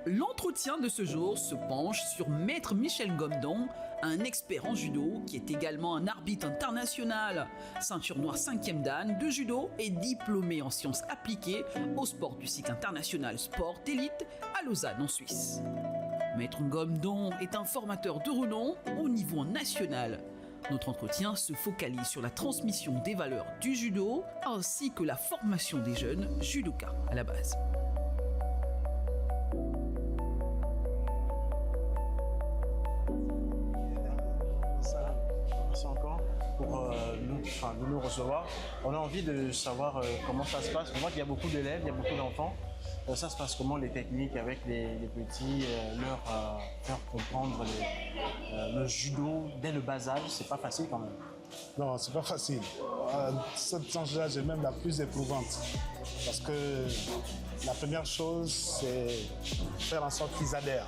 L'entretien de ce jour se penche sur Maître Michel Gomdon, un expert en judo qui est également un arbitre international, ceinture noire 5e dan de judo et diplômé en sciences appliquées au sport du cycle international Sport Élite à Lausanne en Suisse. Maître Gomdon est un formateur de renom au niveau national. Notre entretien se focalise sur la transmission des valeurs du judo ainsi que la formation des jeunes judokas à la base. De nous recevoir. On a envie de savoir comment ça se passe. On voit qu'il y a beaucoup d'élèves, il y a beaucoup d'enfants. Ça se passe comment les techniques avec les petits, leur faire comprendre le judo dès le bas âge, c'est pas facile quand même. Non, c'est pas facile. Cette tranche d'âge est même la plus éprouvante. Parce que la première chose, c'est faire en sorte qu'ils adhèrent.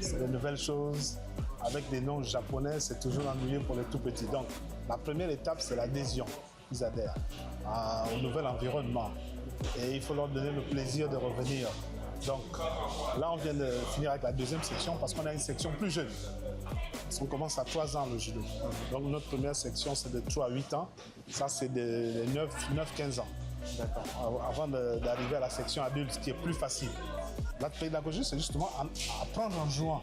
C'est de nouvelles choses. Avec des noms japonais, c'est toujours ennuyeux pour les tout petits. Donc, la première étape, c'est l'adhésion. Ils adhèrent au nouvel environnement. Et il faut leur donner le plaisir de revenir. Donc, là, on vient de finir avec la deuxième section parce qu'on a une section plus jeune. Parce qu'on commence à 3 ans le judo. Donc, notre première section, c'est de 3 à 8 ans. Ça, c'est de 9-15 ans. Avant d'arriver à la section adulte, qui est plus facile. La pédagogie, c'est justement apprendre en jouant.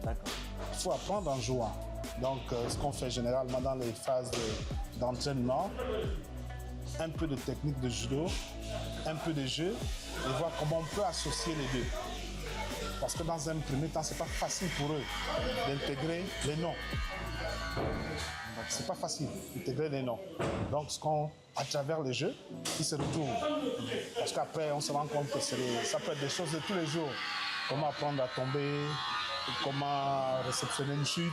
Il faut apprendre en jouant. Donc, ce qu'on fait généralement dans les phases d'entraînement, un peu de technique de judo, un peu de jeu, et voir comment on peut associer les deux. Parce que dans un premier temps, c'est pas facile pour eux d'intégrer les noms. C'est pas facile d'intégrer les noms. Donc, à travers les jeux, ils se retrouvent. Parce qu'après, on se rend compte que ça peut être des choses de tous les jours. Comment apprendre à tomber, comment réceptionner une chute,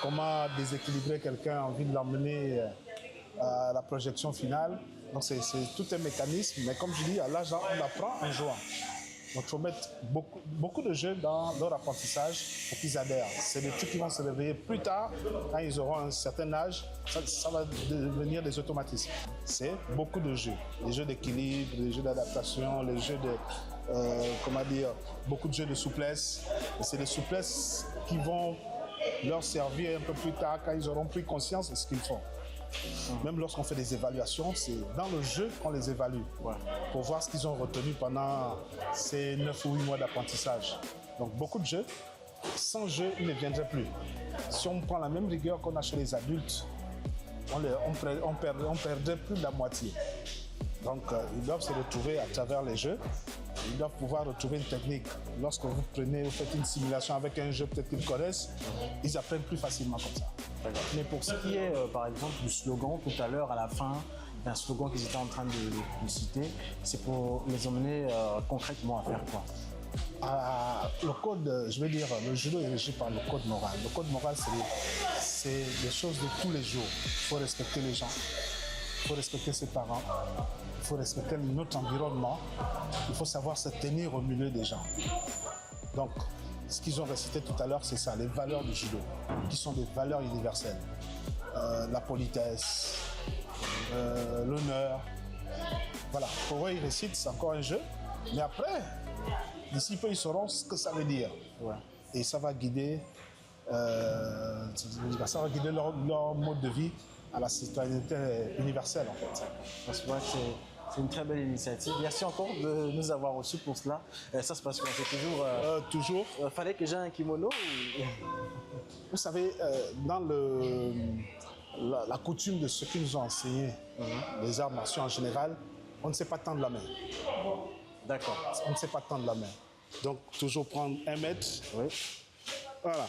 comment déséquilibrer quelqu'un, envie de l'emmener à la projection finale. Donc c'est tout un mécanisme, mais comme je dis, à l'âge, on apprend en jouant. Donc il faut mettre beaucoup de jeux dans leur apprentissage pour qu'ils adhèrent. C'est des trucs qui vont se réveiller plus tard, quand ils auront un certain âge, ça va devenir des automatismes. C'est beaucoup de jeux, les jeux d'équilibre, les jeux d'adaptation, les jeux de, beaucoup de jeux de souplesse. Et c'est les souplesses qui vont leur servir un peu plus tard quand ils auront pris conscience de ce qu'ils font. Même lorsqu'on fait des évaluations, c'est dans le jeu qu'on les évalue pour voir ce qu'ils ont retenu pendant ces 9 ou 8 mois d'apprentissage. Donc beaucoup de jeux, sans jeu, ils ne viendraient plus. Si on prend la même rigueur qu'on a chez les adultes, on perdrait plus de la moitié. Donc ils doivent se retrouver à travers les jeux. Ils doivent pouvoir retrouver une technique. Lorsque vous faites une simulation avec un jeu peut-être qu'ils connaissent, ils apprennent plus facilement comme ça. Mais pour ce qui est, par exemple, du slogan, tout à l'heure, à la fin, un slogan qu'ils étaient en train de citer, c'est pour les emmener concrètement à faire quoi? Le code, je vais dire, le judo est régi par le code moral. Le code moral, c'est des choses de tous les jours. Il faut respecter les gens, il faut respecter ses parents, il faut respecter notre environnement, il faut savoir se tenir au milieu des gens. Donc, ce qu'ils ont récité tout à l'heure, c'est ça, les valeurs du judo, qui sont des valeurs universelles. La politesse, l'honneur. Voilà, pour eux, ils récitent, c'est encore un jeu. Mais après, d'ici peu, ils sauront ce que ça veut dire. Et ça va guider, leur mode de vie à la citoyenneté universelle, en fait. Parce que c'est une très belle initiative. Merci encore de nous avoir reçus pour cela. Ça se passe quoi? C'est toujours... toujours. Fallait que j'ai un kimono Vous savez, dans la coutume de ce qu'ils nous ont enseigné, les arts martiaux en général, on ne sait pas tendre la main. D'accord. On ne sait pas tendre la main. Donc, toujours prendre 1 mètre. Oui. Voilà.